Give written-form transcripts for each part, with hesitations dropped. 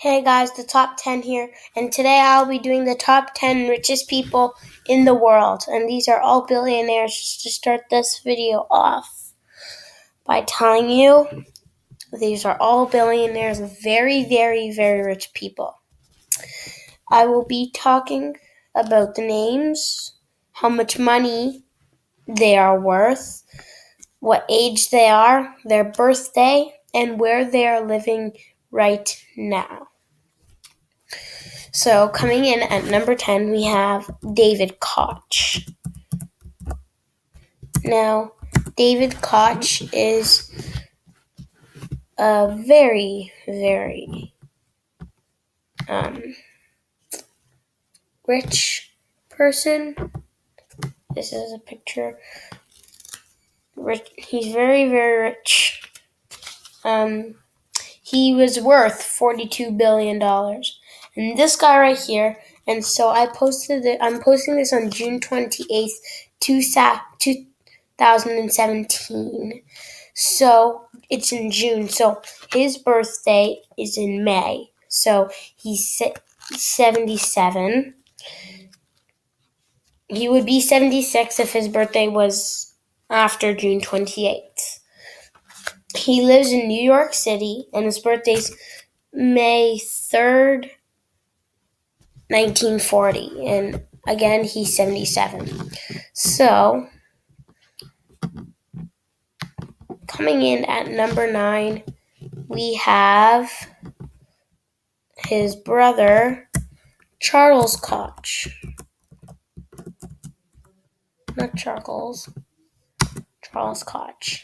Hey guys, the top 10 here, and today I'll be doing the top 10 richest people in the world, and these are all billionaires. Just to start this video off by telling you, these are all billionaires, very, very, very rich people. I will be talking about the names, how much money they are worth, what age they are, their birthday, and where they are living right now. So coming in at number 10, we have David Koch. Now, David Koch is a very, very rich person. This is a picture. He's very, very rich. He was worth $42 billion. And this guy right here, and so I'm posting this on June 28th, 2017. So it's in June. So his birthday is in May. So he's 77. He would be 76 if his birthday was after June 28th. He lives in New York City, and his birthday's May 3rd, 1940, and again, he's 77. So, coming in at number 9, we have his brother, Charles Koch. Not Charles. Charles Koch.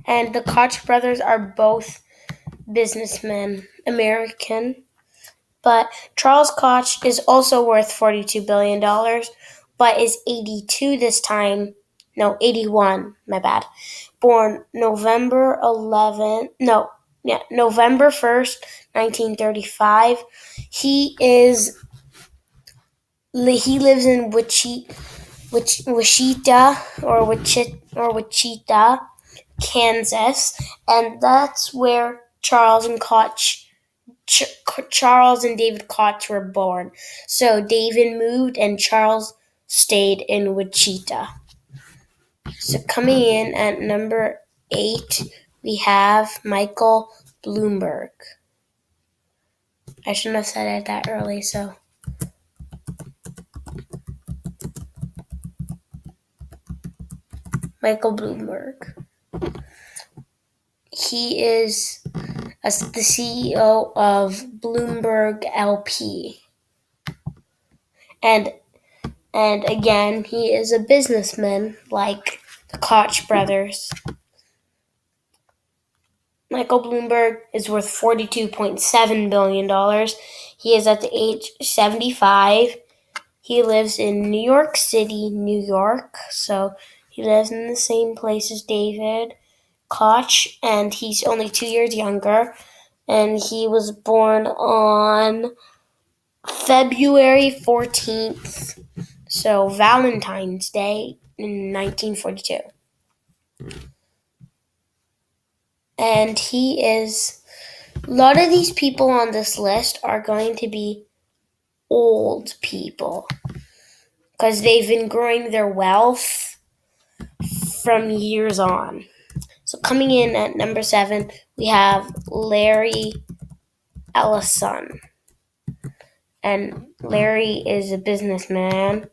And the Koch brothers are both businessmen, American. But Charles Koch is also worth $42 billion, but is 82 this time. No, 81, my bad. Born November 1st, 1935. He lives in Wichita, Kansas, and that's where Charles and David Koch were born. So David moved and Charles stayed in Wichita. So coming in at number 8, we have Michael Bloomberg. I shouldn't have said it that early, so. Michael Bloomberg. He is the CEO of Bloomberg LP. And again, he is a businessman like the Koch brothers. Michael Bloomberg is worth $42.7 billion. He is at the age 75. He lives in New York City, New York. So he lives in the same place as David Koch, and he's only 2 years younger. And he was born on February 14th, so Valentine's Day in 1942. And a lot of these people on this list are going to be old people because they've been growing their wealth from years on. So coming in at number 7, we have Larry Ellison. And Larry is a businessman.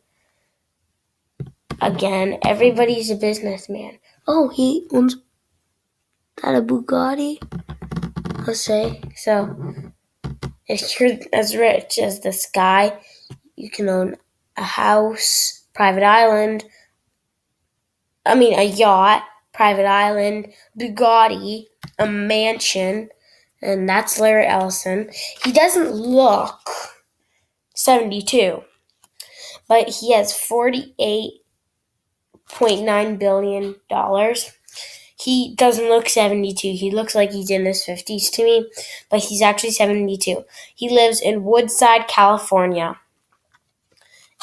Again, everybody's a businessman. Oh, he owns a Bugatti? I'll say. So, if you're as rich as this guy, you can own a house, a yacht, private island, Bugatti, a mansion, and that's Larry Ellison. He doesn't look 72, but he has $48.9 billion. He doesn't look 72. He looks like he's in his 50s to me, but he's actually 72. He lives in Woodside, California,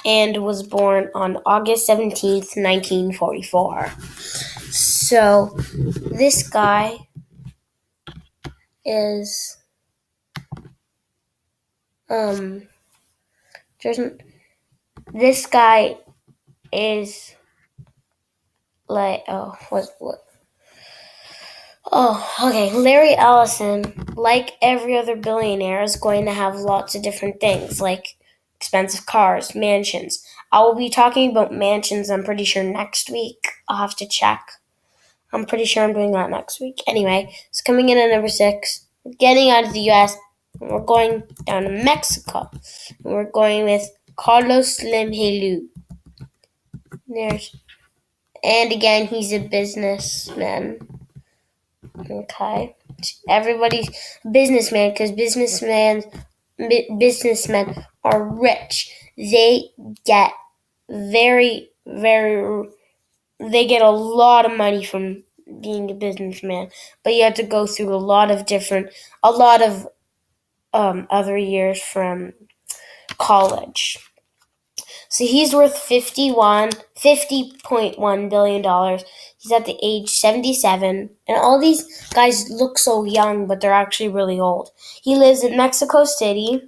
and was born on August 17th, 1944. So this guy is this guy is like okay. Larry Ellison, like every other billionaire, is going to have lots of different things, like expensive cars, mansions. I will be talking about mansions, I'm pretty sure, next week. I'll have to check. I'm pretty sure I'm doing that next week. Anyway, it's coming in at number 6. We're getting out of the US, and we're going down to Mexico. And we're going with Carlos Slim Helu. And again, he's a businessman. Okay. Everybody's a businessman because businessmen are rich. They get they get a lot of money from being a businessman, but you have to go through a lot of other years from college. So he's worth $50.1 billion. He's at the age 77. And all these guys look so young, but they're actually really old. He lives in Mexico City,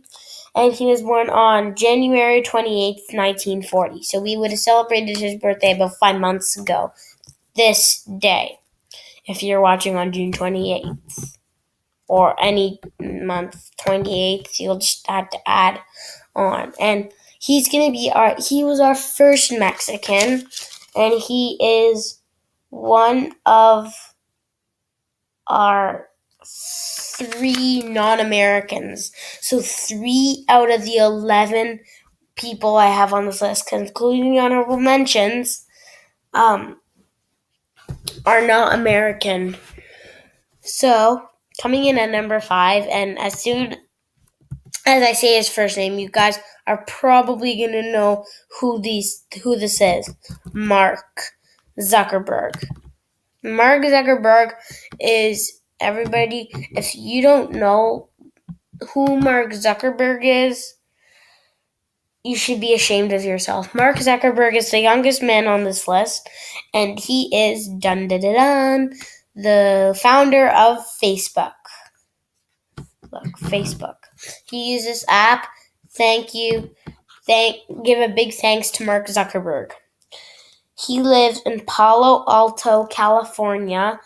and he was born on January 28th, 1940. So we would have celebrated his birthday about 5 months ago this day, if you're watching on June 28th. Or any month 28th, you'll just have to add on. And he was our first Mexican, and he is one of our 3 non-Americans. So 3 out of the 11 people I have on this list, including the honorable mentions, are not American. So coming in at number 5, and as soon as I say his first name, you guys are probably going to know who this is. Mark Zuckerberg. Mark Zuckerberg is everybody. If you don't know who Mark Zuckerberg is, you should be ashamed of yourself. Mark Zuckerberg is the youngest man on this list, and he is the founder of Facebook. Look, Facebook. He uses this app. Thank you. Give a big thanks to Mark Zuckerberg. He lives in Palo Alto, California.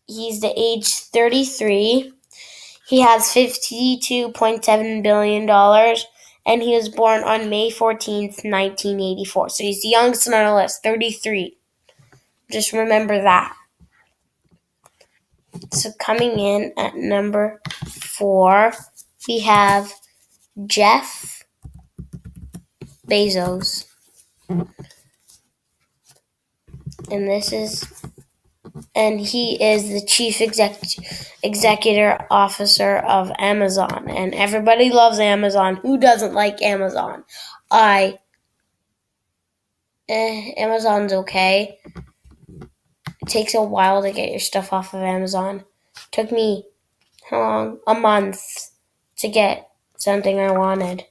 He's the age 33. He has $52.7 billion, and he was born on May 14th, 1984. So he's the youngest on our list, 33. Just remember that. So coming in at number 4, we have Jeff Bezos. And he is the chief executive officer of Amazon. And everybody loves Amazon. Who doesn't like Amazon? Amazon's okay. It takes a while to get your stuff off of Amazon. It took me, how long? A month to get something I wanted.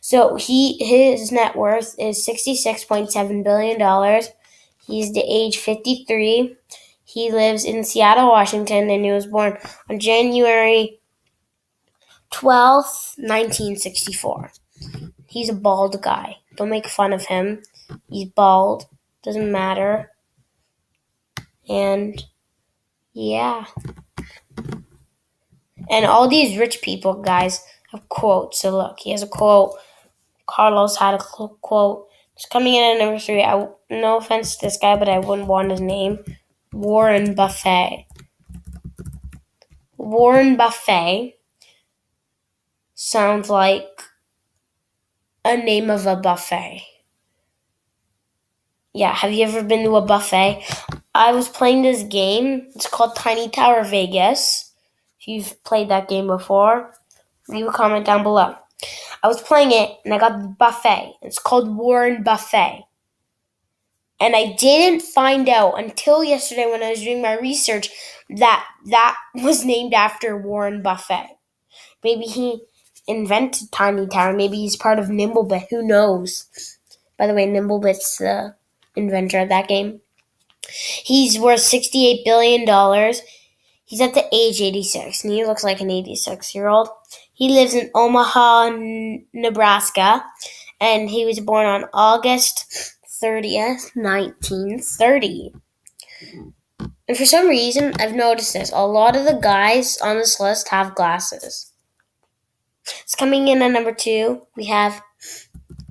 So his net worth is $66.7 billion. He's the age 53. He lives in Seattle, Washington, and he was born on January 12th, 1964. He's a bald guy. Don't make fun of him. He's bald. Doesn't matter. And yeah. And all these rich people, guys, have quotes. So look, he has a quote. Carlos had a quote. It's coming in at number 3. No offense to this guy, but I wouldn't want his name. Warren Buffett. Warren Buffett sounds like a name of a buffet. Yeah, have you ever been to a buffet? I was playing this game. It's called Tiny Tower Vegas. If you've played that game before, leave a comment down below. I was playing it, and I got the buffet. It's called Warren Buffett. And I didn't find out until yesterday when I was doing my research that was named after Warren Buffett. Maybe he invented Tiny Tower. Maybe he's part of Nimblebit. Who knows? By the way, Nimblebit's the inventor of that game. He's worth $68 billion. He's at the age 86, and he looks like an 86-year-old. He lives in Omaha, Nebraska, and he was born on August 30th, 1930. And for some reason, I've noticed this. A lot of the guys on this list have glasses. It's coming in at number 2. We have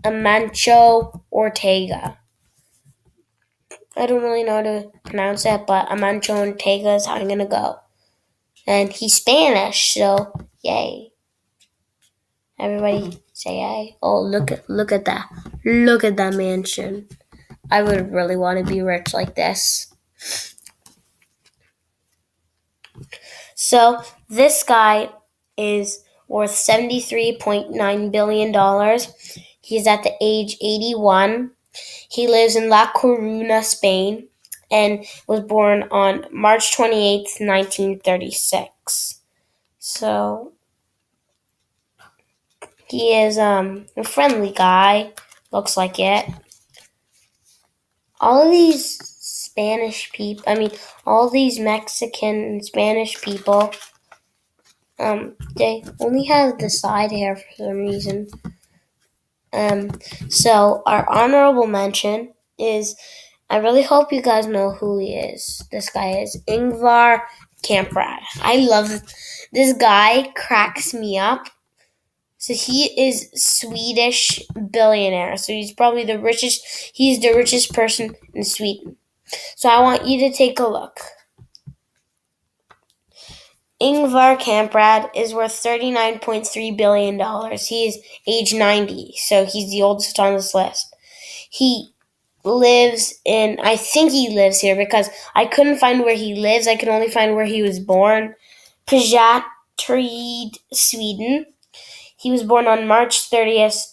Amancio Ortega. I don't really know how to pronounce it, but Amancio Ortega is how I'm going to go. And he's Spanish, so yay. Everybody say yay. Oh, look at that. Look at that mansion. I would really want to be rich like this. So this guy is worth $73.9 billion. He's at the age 81. He lives in La Coruña, Spain, and was born on March 28th, 1936. So he is a friendly guy, looks like it. All of these all these Mexican and Spanish people, they only have the side hair for some reason. So our honorable mention is, I really hope you guys know who he is. This guy is Ingvar Kamprad. I love this guy, cracks me up. So he is Swedish billionaire. So he's probably the richest. He's the richest person in Sweden. So I want you to take a look. Ingvar Kamprad is worth $39.3 billion. He is age 90, so he's the oldest on this list. He lives in, I think he lives here because I couldn't find where he lives. I could only find where he was born. Pajatrid, Sweden. He was born on March 30th,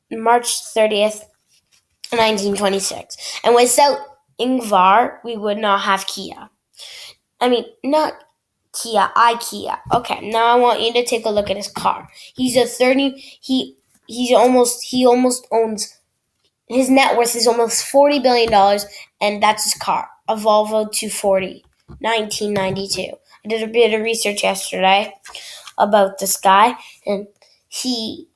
1926. And without Ingvar, we would not have Kia. Not Kia, IKEA. Okay, now I want you to take a look at his car. He almost owns, his net worth is almost $40 billion, and that's his car, a Volvo 240, 1992. I did a bit of research yesterday about this guy, and he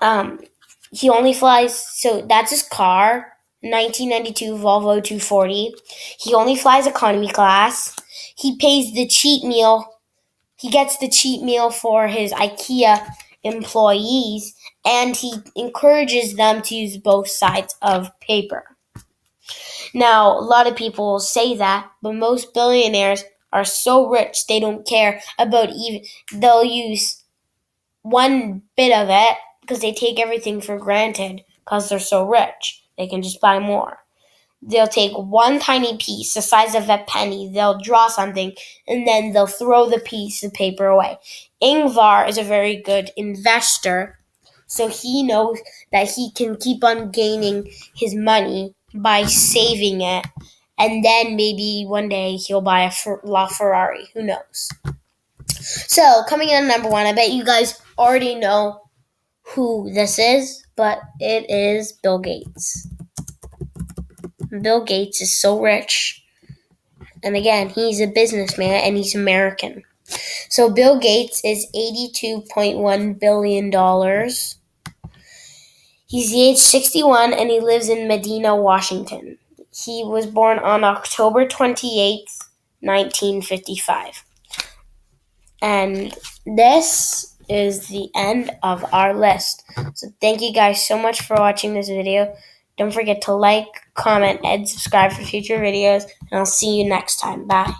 only flies, so that's his car, 1992 Volvo 240. He only flies economy class. He pays the cheat meal. He gets the cheat meal for his IKEA employees, and he encourages them to use both sides of paper. Now, a lot of people say that, but most billionaires are so rich they don't care about they'll use one bit of it because they take everything for granted because they're so rich. They can just buy more. They'll take one tiny piece, the size of a penny, they'll draw something, and then they'll throw the piece of paper away. Ingvar is a very good investor, so he knows that he can keep on gaining his money by saving it, and then maybe one day he'll buy a LaFerrari. Who knows? So, coming in at number 1, I bet you guys already know who this is, but it is Bill Gates. Bill Gates is so rich. And again, he's a businessman and he's American. So Bill Gates is $82.1 billion. He's age 61 and he lives in Medina, Washington. He was born on October 28th, 1955. And this is the end of our list. So thank you guys so much for watching this video. Don't forget to like, comment, and subscribe for future videos, and I'll see you next time. Bye.